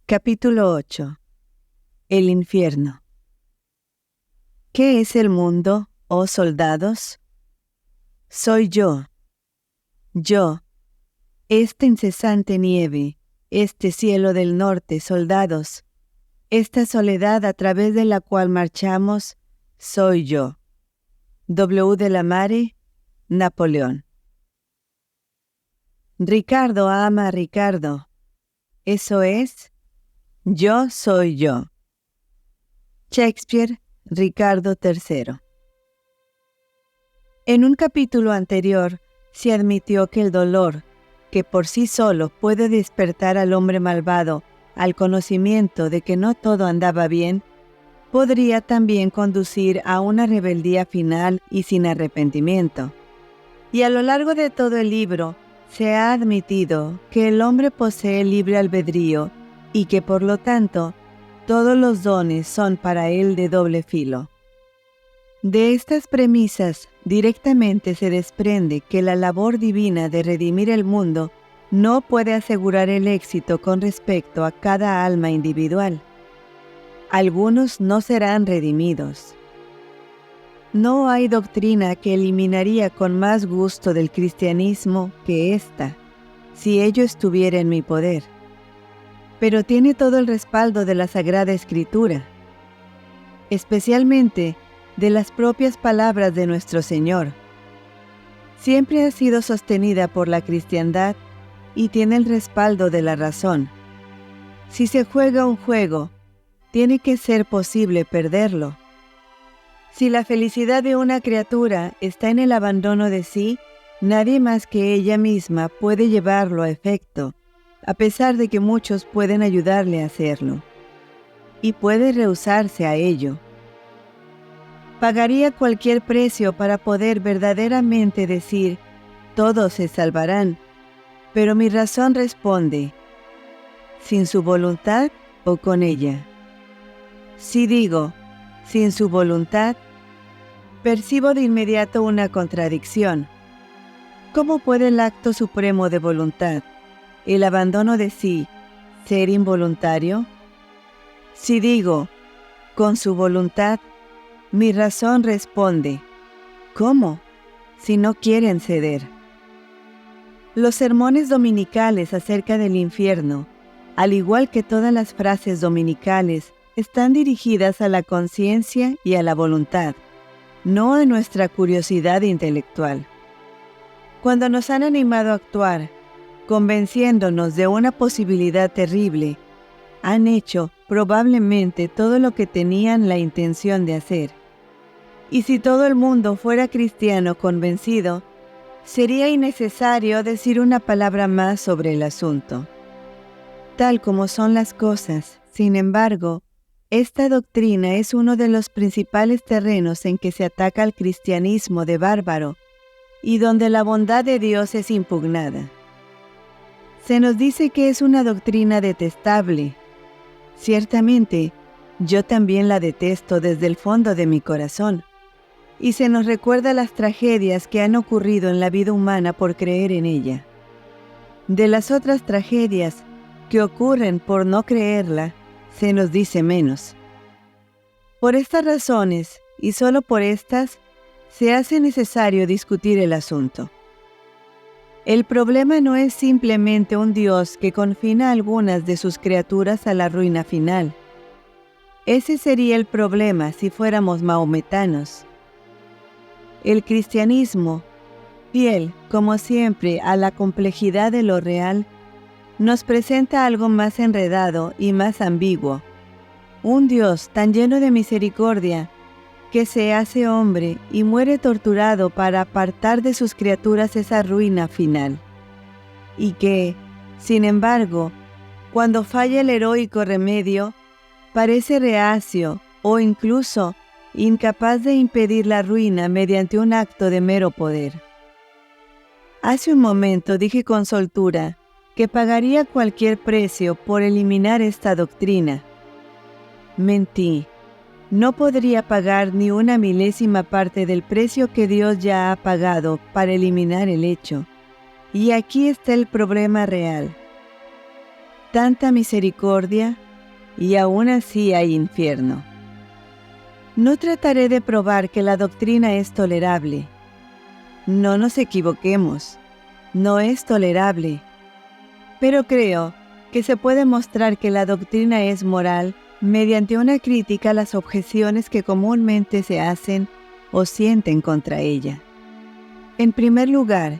Capítulo 8. El infierno. ¿Qué es el mundo, oh soldados? Soy yo, esta incesante nieve, este cielo del norte, soldados, esta soledad a través de la cual marchamos, soy yo. W. de la Mare, Napoleón. Ricardo ama a Ricardo. Eso es, yo soy yo. Shakespeare, Ricardo III. En un capítulo anterior se admitió que el dolor, que por sí solo puede despertar al hombre malvado al conocimiento de que no todo andaba bien, podría también conducir a una rebeldía final y sin arrepentimiento. Y a lo largo de todo el libro se ha admitido que el hombre posee libre albedrío y que por lo tanto todos los dones son para él de doble filo. De estas premisas directamente se desprende que la labor divina de redimir el mundo no puede asegurar el éxito con respecto a cada alma individual. Algunos no serán redimidos. No hay doctrina que eliminaría con más gusto del cristianismo que esta, si ello estuviera en mi poder. Pero tiene todo el respaldo de la Sagrada Escritura, especialmente de las propias palabras de nuestro Señor. Siempre ha sido sostenida por la cristiandad y tiene el respaldo de la razón. Si se juega un juego, tiene que ser posible perderlo. Si la felicidad de una criatura está en el abandono de sí, nadie más que ella misma puede llevarlo a efecto, a pesar de que muchos pueden ayudarle a hacerlo. Y puede rehusarse a ello. Pagaría cualquier precio para poder verdaderamente decir, todos se salvarán, pero mi razón responde, ¿sin su voluntad o con ella? Si digo, sin su voluntad, percibo de inmediato una contradicción. ¿Cómo puede el acto supremo de voluntad, el abandono de sí, ser involuntario? Si digo, con su voluntad, mi razón responde, ¿cómo? Si no quieren ceder. Los sermones dominicales acerca del infierno, al igual que todas las frases dominicales, están dirigidas a la conciencia y a la voluntad, no a nuestra curiosidad intelectual. Cuando nos han animado a actuar, convenciéndonos de una posibilidad terrible, han hecho probablemente todo lo que tenían la intención de hacer. Y si todo el mundo fuera cristiano convencido, sería innecesario decir una palabra más sobre el asunto. Tal como son las cosas, sin embargo, esta doctrina es uno de los principales terrenos en que se ataca al cristianismo de bárbaro y donde la bondad de Dios es impugnada. Se nos dice que es una doctrina detestable. Ciertamente, yo también la detesto desde el fondo de mi corazón. Y se nos recuerda las tragedias que han ocurrido en la vida humana por creer en ella. De las otras tragedias que ocurren por no creerla, se nos dice menos. Por estas razones, y solo por estas, se hace necesario discutir el asunto. El problema no es simplemente un Dios que confina a algunas de sus criaturas a la ruina final. Ese sería el problema si fuéramos mahometanos. El cristianismo, fiel, como siempre, a la complejidad de lo real, nos presenta algo más enredado y más ambiguo. Un Dios tan lleno de misericordia, que se hace hombre y muere torturado para apartar de sus criaturas esa ruina final. Y que, sin embargo, cuando falla el heroico remedio, parece reacio o incluso incapaz de impedir la ruina mediante un acto de mero poder. Hace un momento dije con soltura que pagaría cualquier precio por eliminar esta doctrina. Mentí. No podría pagar ni una milésima parte del precio que Dios ya ha pagado para eliminar el hecho. Y aquí está el problema real. tanta misericordia y aún así hay infierno. No trataré de probar que la doctrina es tolerable. No nos equivoquemos, no es tolerable. Pero creo que se puede mostrar que la doctrina es moral mediante una crítica a las objeciones que comúnmente se hacen o sienten contra ella. En primer lugar,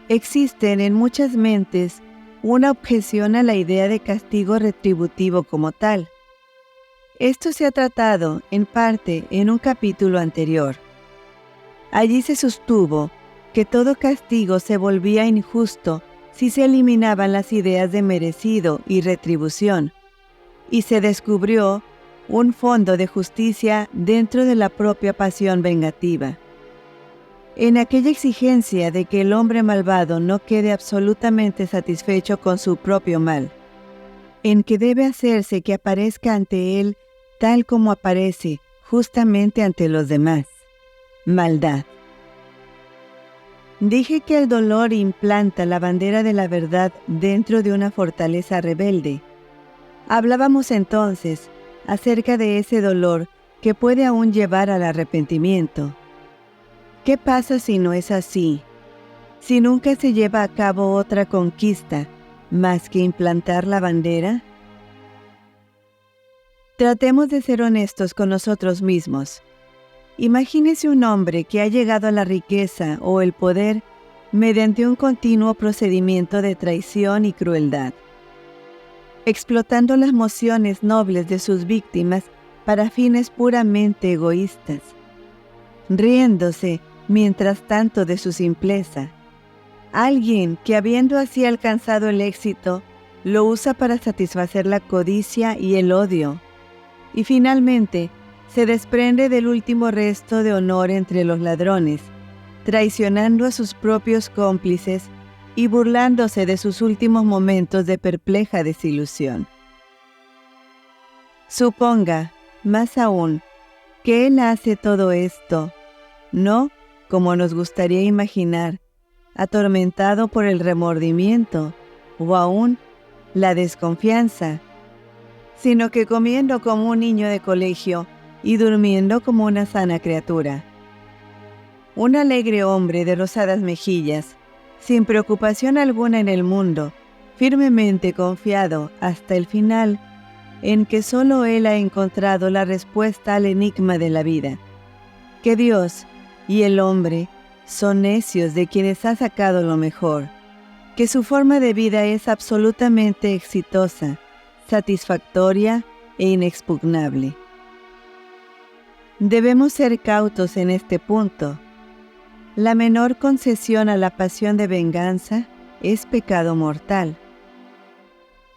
existen en muchas mentes una objeción a la idea de castigo retributivo como tal. Esto se ha tratado, en parte, en un capítulo anterior. Allí se sostuvo que todo castigo se volvía injusto si se eliminaban las ideas de merecido y retribución, y se descubrió un fondo de justicia dentro de la propia pasión vengativa. En aquella exigencia de que el hombre malvado no quede absolutamente satisfecho con su propio mal, en que debe hacerse que aparezca ante él tal como aparece justamente ante los demás. Maldad. Dije que el dolor implanta la bandera de la verdad dentro de una fortaleza rebelde. Hablábamos entonces acerca de ese dolor que puede aún llevar al arrepentimiento. ¿Qué pasa si no es así? Si nunca se lleva a cabo otra conquista más que implantar la bandera. Tratemos de ser honestos con nosotros mismos. Imagínese un hombre que ha llegado a la riqueza o el poder mediante un continuo procedimiento de traición y crueldad, explotando las emociones nobles de sus víctimas para fines puramente egoístas, riéndose mientras tanto de su simpleza. Alguien que, habiendo así alcanzado el éxito, lo usa para satisfacer la codicia y el odio, y finalmente se desprende del último resto de honor entre los ladrones, traicionando a sus propios cómplices y burlándose de sus últimos momentos de perpleja desilusión. Suponga, más aún, que él hace todo esto, no como nos gustaría imaginar, atormentado por el remordimiento o aún la desconfianza, sino que comiendo como un niño de colegio y durmiendo como una sana criatura. Un alegre hombre de rosadas mejillas, sin preocupación alguna en el mundo, firmemente confiado hasta el final en que solo él ha encontrado la respuesta al enigma de la vida, que Dios y el hombre son necios de quienes ha sacado lo mejor, que su forma de vida es absolutamente exitosa, satisfactoria e inexpugnable. Debemos ser cautos en este punto. La menor concesión a la pasión de venganza es pecado mortal.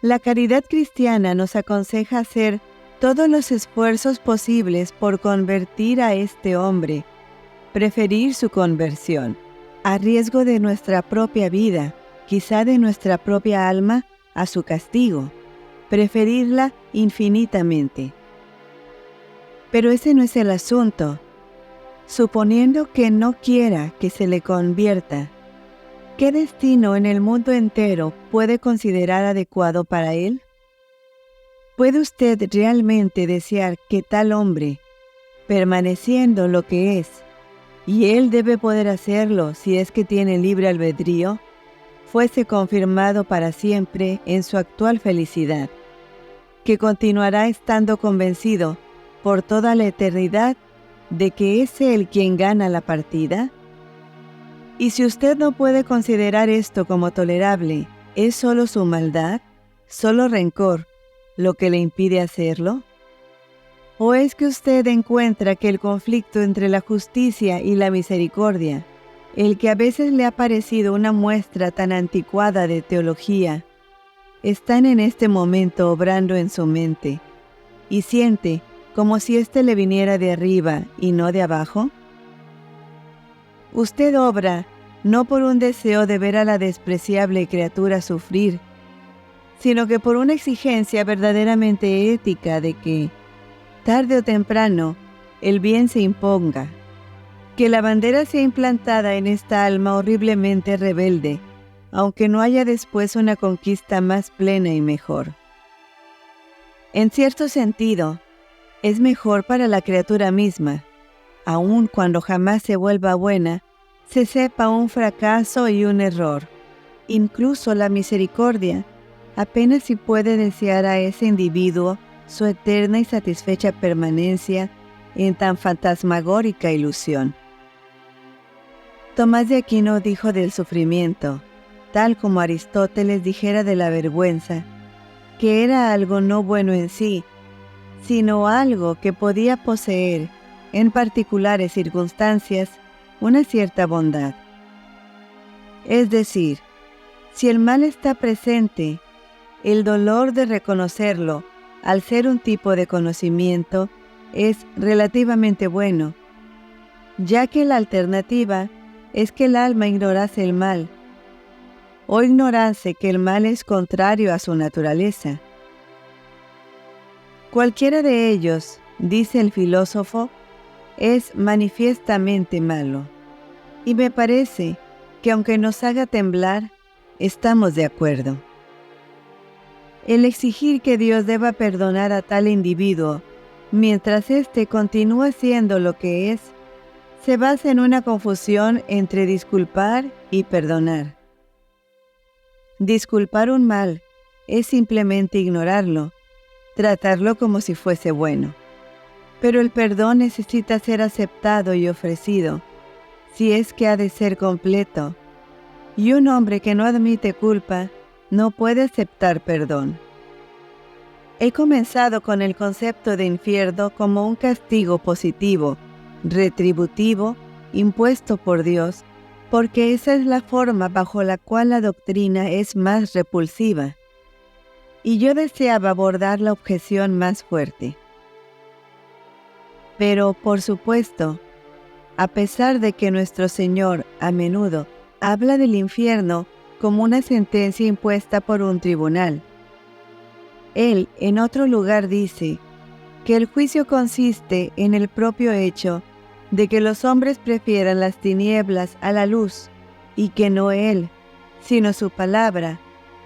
La caridad cristiana nos aconseja hacer todos los esfuerzos posibles por convertir a este hombre, preferir su conversión, a riesgo de nuestra propia vida, quizá de nuestra propia alma, a su castigo, preferirla infinitamente. Pero ese no es el asunto. Suponiendo que no quiera que se le convierta, ¿qué destino en el mundo entero puede considerar adecuado para él? ¿Puede usted realmente desear que tal hombre, permaneciendo lo que es, y él debe poder hacerlo si es que tiene libre albedrío, fuese confirmado para siempre en su actual felicidad, que continuará estando convencido por toda la eternidad de que es él quien gana la partida? Y si usted no puede considerar esto como tolerable, ¿es solo su maldad, solo rencor, lo que le impide hacerlo? ¿O es que usted encuentra que el conflicto entre la justicia y la misericordia, el que a veces le ha parecido una muestra tan anticuada de teología, están en este momento obrando en su mente, y siente como si éste le viniera de arriba y no de abajo? Usted obra no por un deseo de ver a la despreciable criatura sufrir, sino que por una exigencia verdaderamente ética de que, tarde o temprano, el bien se imponga, que la bandera sea implantada en esta alma horriblemente rebelde, aunque no haya después una conquista más plena y mejor. En cierto sentido, es mejor para la criatura misma, aun cuando jamás se vuelva buena, se sepa un fracaso y un error. Incluso la misericordia apenas si puede desear a ese individuo su eterna y satisfecha permanencia en tan fantasmagórica ilusión. Tomás de Aquino dijo del sufrimiento, tal como Aristóteles dijera de la vergüenza, que era algo no bueno en sí, sino algo que podía poseer, en particulares circunstancias, una cierta bondad. Es decir, si el mal está presente, el dolor de reconocerlo, al ser un tipo de conocimiento, es relativamente bueno, ya que la alternativa es que el alma ignorase el mal, o ignorase que el mal es contrario a su naturaleza. Cualquiera de ellos, dice el filósofo, es manifiestamente malo, y me parece que aunque nos haga temblar, estamos de acuerdo. El exigir que Dios deba perdonar a tal individuo, mientras éste continúa siendo lo que es, se basa en una confusión entre disculpar y perdonar. Disculpar un mal es simplemente ignorarlo, tratarlo como si fuese bueno. Pero el perdón necesita ser aceptado y ofrecido, si es que ha de ser completo, y un hombre que no admite culpa no puede aceptar perdón. He comenzado con el concepto de infierno como un castigo positivo, retributivo, impuesto por Dios, porque esa es la forma bajo la cual la doctrina es más repulsiva. Y yo deseaba abordar la objeción más fuerte. Pero, por supuesto, a pesar de que nuestro Señor, a menudo, habla del infierno como una sentencia impuesta por un tribunal, Él, en otro lugar, dice que el juicio consiste en el propio hecho de que los hombres prefieran las tinieblas a la luz, y que no Él, sino su palabra,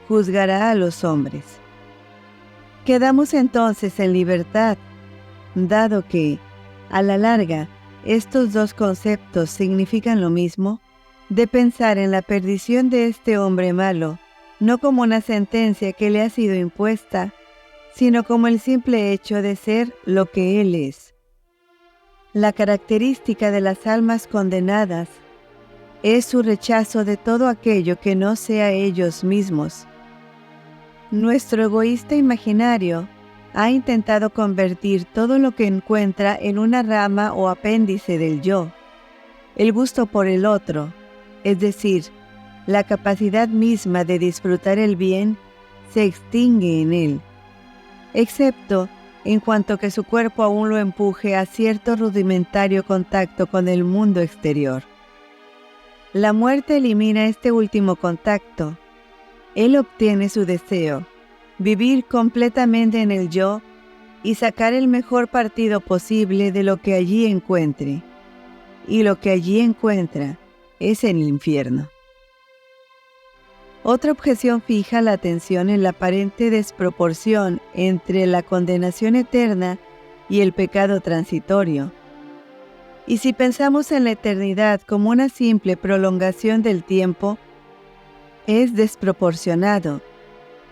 juzgará a los hombres. Quedamos entonces en libertad, dado que, a la larga, estos dos conceptos significan lo mismo, de pensar en la perdición de este hombre malo, no como una sentencia que le ha sido impuesta, sino como el simple hecho de ser lo que él es. La característica de las almas condenadas es su rechazo de todo aquello que no sea ellos mismos. Nuestro egoísta imaginario ha intentado convertir todo lo que encuentra en una rama o apéndice del yo. El gusto por el otro, es decir, la capacidad misma de disfrutar el bien, se extingue en él, excepto en cuanto que su cuerpo aún lo empuje a cierto rudimentario contacto con el mundo exterior. La muerte elimina este último contacto. Él obtiene su deseo, vivir completamente en el yo y sacar el mejor partido posible de lo que allí encuentre. Y lo que allí encuentra es el infierno. Otra objeción fija la atención en la aparente desproporción entre la condenación eterna y el pecado transitorio. Y si pensamos en la eternidad como una simple prolongación del tiempo, es desproporcionado,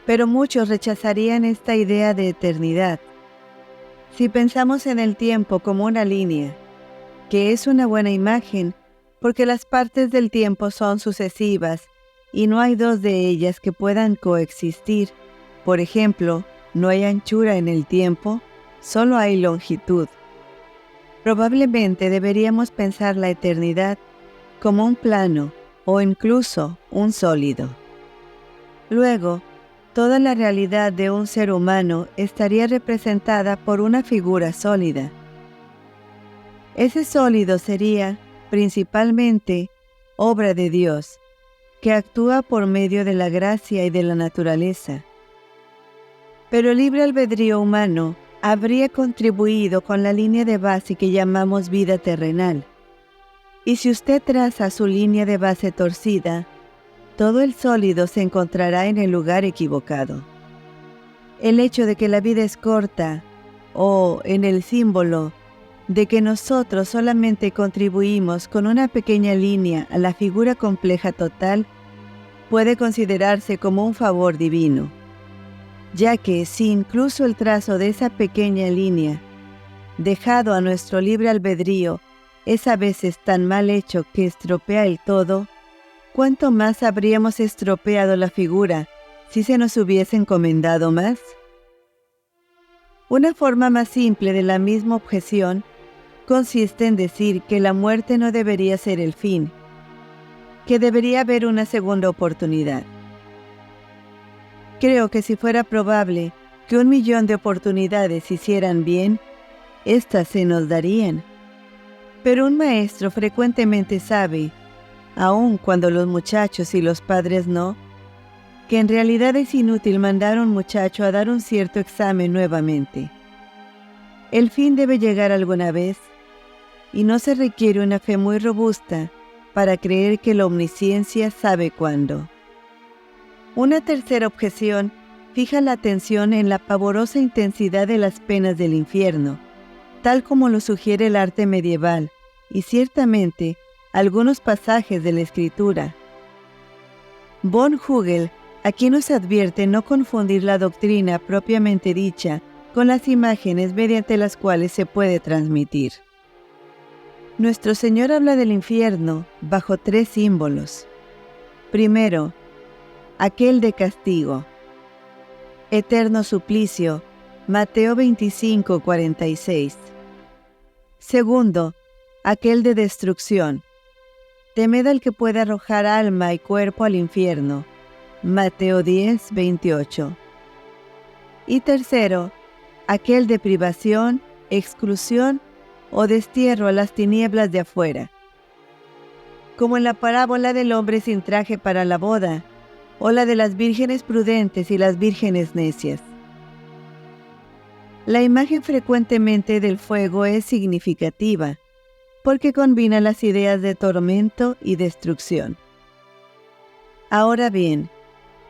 pero muchos rechazarían esta idea de eternidad. Si pensamos en el tiempo como una línea, que es una buena imagen, porque las partes del tiempo son sucesivas y no hay dos de ellas que puedan coexistir. Por ejemplo, no hay anchura en el tiempo, solo hay longitud. Probablemente deberíamos pensar la eternidad como un plano o incluso un sólido. Luego, toda la realidad de un ser humano estaría representada por una figura sólida. Ese sólido sería, principalmente, obra de Dios, que actúa por medio de la gracia y de la naturaleza. Pero el libre albedrío humano habría contribuido con la línea de base que llamamos vida terrenal. Y si usted traza su línea de base torcida, todo el sólido se encontrará en el lugar equivocado. El hecho de que la vida es corta, o en el símbolo de que nosotros solamente contribuimos con una pequeña línea a la figura compleja total, puede considerarse como un favor divino, ya que si incluso el trazo de esa pequeña línea, dejado a nuestro libre albedrío, es a veces tan mal hecho que estropea el todo, ¿cuánto más habríamos estropeado la figura si se nos hubiese encomendado más? Una forma más simple de la misma objeción consiste en decir que la muerte no debería ser el fin, que debería haber una segunda oportunidad. Creo que si fuera probable que 1.000.000 de oportunidades hicieran bien, éstas se nos darían. Pero un maestro frecuentemente sabe, aun cuando los muchachos y los padres no, que en realidad es inútil mandar a un muchacho a dar un cierto examen nuevamente. El fin debe llegar alguna vez, y no se requiere una fe muy robusta para creer que la omnisciencia sabe cuándo. Una tercera objeción fija la atención en la pavorosa intensidad de las penas del infierno, tal como lo sugiere el arte medieval y ciertamente algunos pasajes de la Escritura. Von Hugel aquí nos advierte no confundir la doctrina propiamente dicha con las imágenes mediante las cuales se puede transmitir. Nuestro Señor habla del infierno bajo 3 símbolos. Primero, aquel de castigo, eterno suplicio, Mateo 25:46. Segundo, aquel de destrucción, temed al que puede arrojar alma y cuerpo al infierno, Mateo 10:28. Y tercero, aquel de privación, exclusión o destierro a las tinieblas de afuera, como en la parábola del hombre sin traje para la boda, o la de las vírgenes prudentes y las vírgenes necias. La imagen frecuentemente del fuego es significativa, porque combina las ideas de tormento y destrucción. Ahora bien,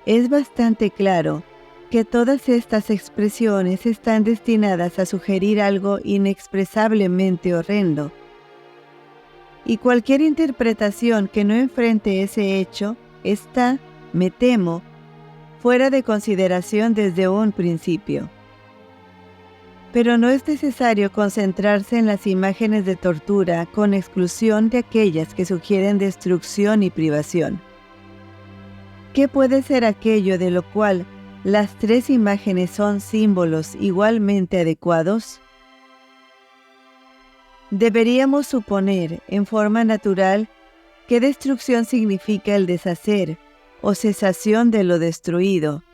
es bastante claro que todas estas expresiones están destinadas a sugerir algo inexpresablemente horrendo, y cualquier interpretación que no enfrente ese hecho está, me temo, fuera de consideración desde un principio. Pero no es necesario concentrarse en las imágenes de tortura con exclusión de aquellas que sugieren destrucción y privación. ¿Qué puede ser aquello de lo cual las 3 imágenes son símbolos igualmente adecuados? Deberíamos suponer, en forma natural, que destrucción significa el deshacer o cesación de lo destruido.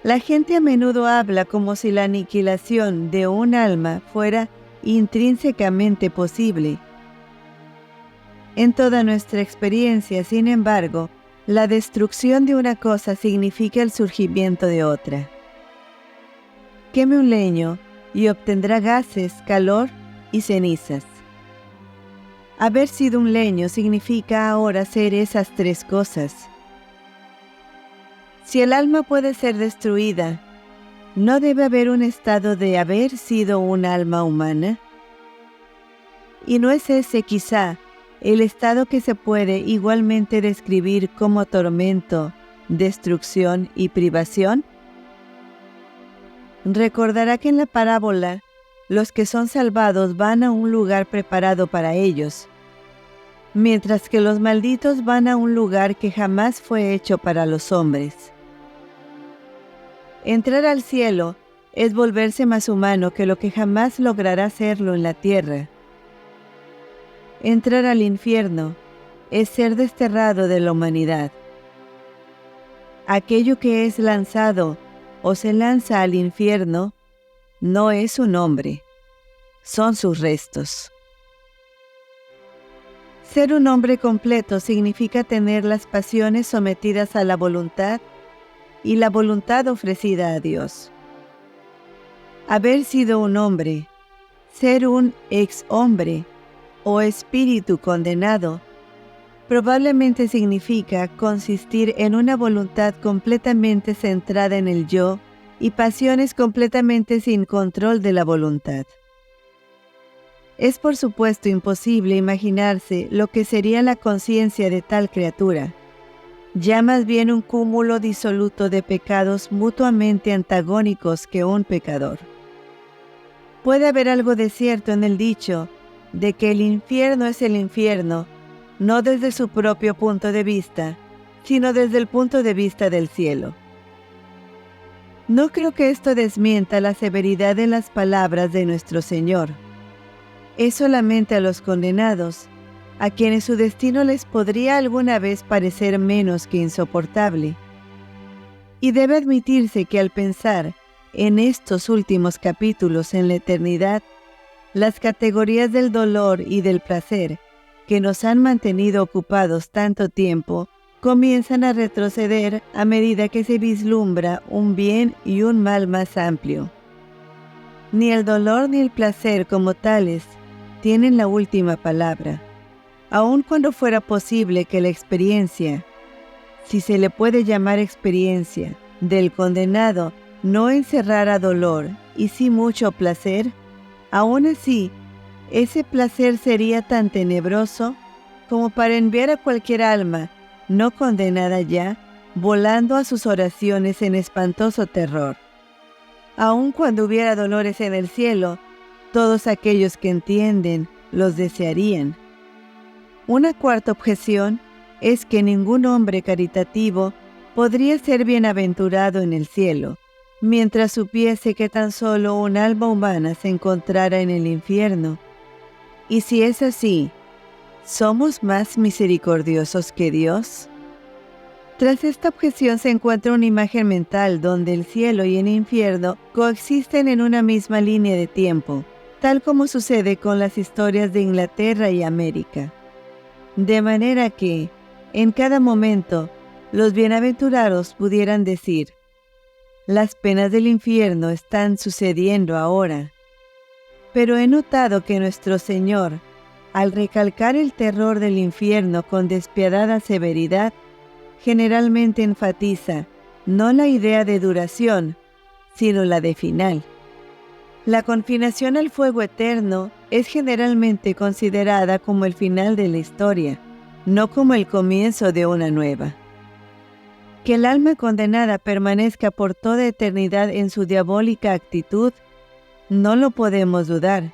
La gente a menudo habla como si la aniquilación de un alma fuera intrínsecamente posible. En toda nuestra experiencia, sin embargo, la destrucción de una cosa significa el surgimiento de otra. Queme un leño y obtendrá gases, calor y cenizas. Haber sido un leño significa ahora ser esas 3 cosas. Si el alma puede ser destruida, ¿no debe haber un estado de haber sido un alma humana? ¿Y no es ese quizá el estado que se puede igualmente describir como tormento, destrucción y privación? Recordará que en la parábola, los que son salvados van a un lugar preparado para ellos, mientras que los malditos van a un lugar que jamás fue hecho para los hombres. Entrar al cielo es volverse más humano que lo que jamás logrará serlo en la tierra. Entrar al infierno es ser desterrado de la humanidad. Aquello que es lanzado o se lanza al infierno no es un hombre, son sus restos. Ser un hombre completo significa tener las pasiones sometidas a la voluntad y la voluntad ofrecida a Dios. Haber sido un hombre, ser un ex-hombre o espíritu condenado, probablemente significa consistir en una voluntad completamente centrada en el yo y pasiones completamente sin control de la voluntad. Es por supuesto imposible imaginarse lo que sería la conciencia de tal criatura, ya más bien un cúmulo disoluto de pecados mutuamente antagónicos que un pecador. Puede haber algo de cierto en el dicho de que el infierno es el infierno, no desde su propio punto de vista, sino desde el punto de vista del cielo. No creo que esto desmienta la severidad de las palabras de nuestro Señor. Es solamente a los condenados, a quienes su destino les podría alguna vez parecer menos que insoportable. Y debe admitirse que al pensar en estos últimos capítulos en la eternidad, las categorías del dolor y del placer que nos han mantenido ocupados tanto tiempo comienzan a retroceder a medida que se vislumbra un bien y un mal más amplio. Ni el dolor ni el placer como tales tienen la última palabra, aun cuando fuera posible que la experiencia, si se le puede llamar experiencia, del condenado no encerrara dolor y sí mucho placer. Aún así, ese placer sería tan tenebroso como para enviar a cualquier alma no condenada ya, volando a sus oraciones en espantoso terror. Aun cuando hubiera dolores en el cielo, todos aquellos que entienden los desearían. Una cuarta objeción es que ningún hombre caritativo podría ser bienaventurado en el cielo, mientras supiese que tan solo un alma humana se encontrara en el infierno. Y si es así, ¿somos más misericordiosos que Dios? Tras esta objeción se encuentra una imagen mental donde el cielo y el infierno coexisten en una misma línea de tiempo, tal como sucede con las historias de Inglaterra y América. De manera que, en cada momento, los bienaventurados pudieran decir: las penas del infierno están sucediendo ahora. Pero he notado que nuestro Señor, al recalcar el terror del infierno con despiadada severidad, generalmente enfatiza no la idea de duración, sino la de final. La confinación al fuego eterno es generalmente considerada como el final de la historia, no como el comienzo de una nueva. Que el alma condenada permanezca por toda eternidad en su diabólica actitud, no lo podemos dudar,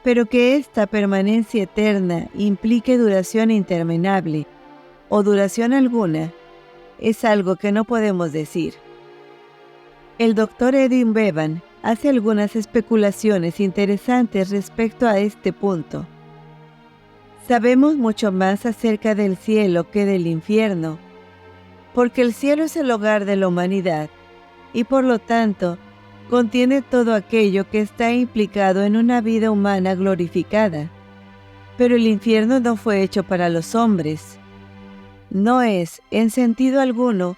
pero que esta permanencia eterna implique duración interminable o duración alguna, es algo que no podemos decir. El Dr. Edwin Bevan hace algunas especulaciones interesantes respecto a este punto. Sabemos mucho más acerca del cielo que del infierno, porque el cielo es el hogar de la humanidad y por lo tanto contiene todo aquello que está implicado en una vida humana glorificada. Pero el infierno no fue hecho para los hombres. No es, en sentido alguno,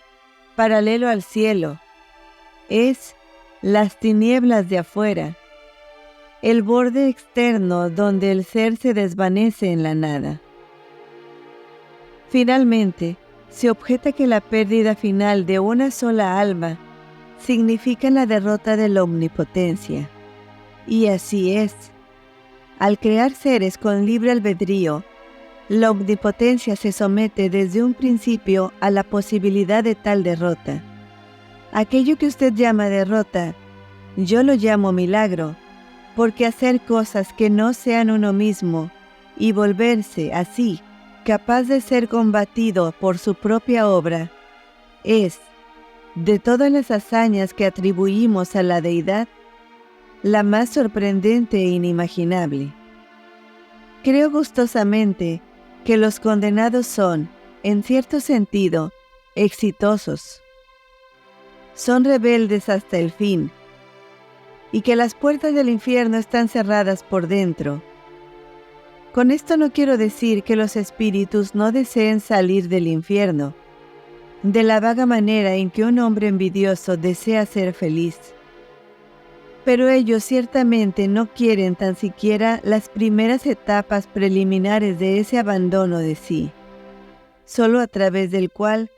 paralelo al cielo. Es las tinieblas de afuera, el borde externo donde el ser se desvanece en la nada. Finalmente, se objeta que la pérdida final de una sola alma significa la derrota de la omnipotencia. Y así es. Al crear seres con libre albedrío, la omnipotencia se somete desde un principio a la posibilidad de tal derrota. Aquello que usted llama derrota, yo lo llamo milagro, porque hacer cosas que no sean uno mismo y volverse así capaz de ser combatido por su propia obra es, de todas las hazañas que atribuimos a la deidad, la más sorprendente e inimaginable. Creo gustosamente que los condenados son, en cierto sentido, exitosos. Son rebeldes hasta el fin, y que las puertas del infierno están cerradas por dentro. Con esto no quiero decir que los espíritus no deseen salir del infierno, de la vaga manera en que un hombre envidioso desea ser feliz. Pero ellos ciertamente no quieren tan siquiera las primeras etapas preliminares de ese abandono de sí. solo a través del cual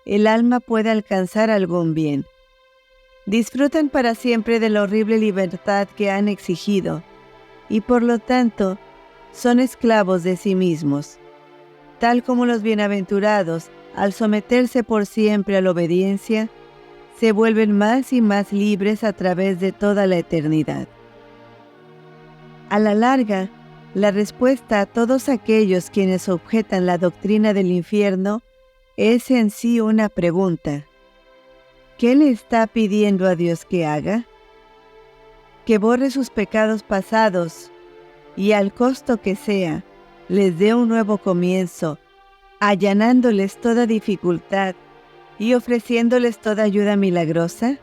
el alma puede alcanzar algún bien. Disfrutan para siempre de la horrible libertad que han exigido, y por lo tanto son esclavos de sí mismos, tal como los bienaventurados, al someterse por siempre a la obediencia, se vuelven más y más libres a través de toda la eternidad. A la larga, la respuesta a todos aquellos quienes objetan la doctrina del infierno es en sí una pregunta. ¿Qué le está pidiendo a Dios que haga? Que borre sus pecados pasados y, al costo que sea, les dé un nuevo comienzo, allanándoles toda dificultad y ofreciéndoles toda ayuda milagrosa.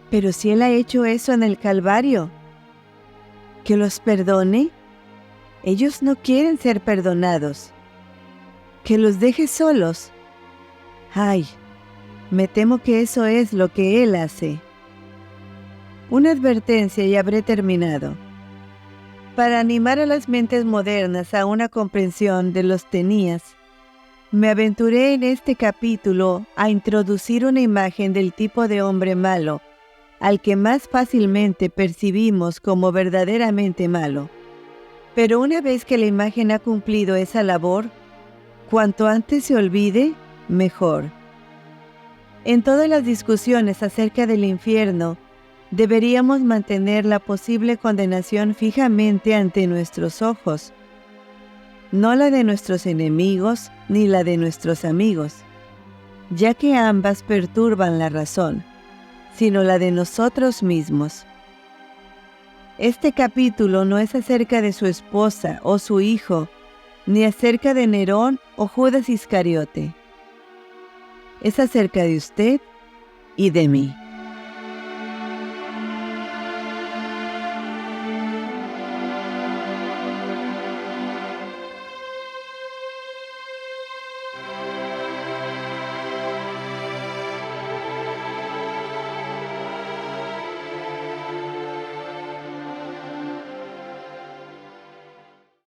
Pero si Él ha hecho eso en el Calvario, ¿que los perdone? Ellos no quieren ser perdonados. ¿Que los deje solos? ¡Ay! Me temo que eso es lo que Él hace. Una advertencia y habré terminado. Para animar a las mentes modernas a una comprensión de los tenías, me aventuré en este capítulo a introducir una imagen del tipo de hombre malo, al que más fácilmente percibimos como verdaderamente malo. Pero una vez que la imagen ha cumplido esa labor, cuanto antes se olvide, mejor. En todas las discusiones acerca del infierno, deberíamos mantener la posible condenación fijamente ante nuestros ojos, no la de nuestros enemigos ni la de nuestros amigos, ya que ambas perturban la razón, sino la de nosotros mismos. Este capítulo no es acerca de su esposa o su hijo, ni acerca de Nerón o Judas Iscariote. Es acerca de usted y de mí.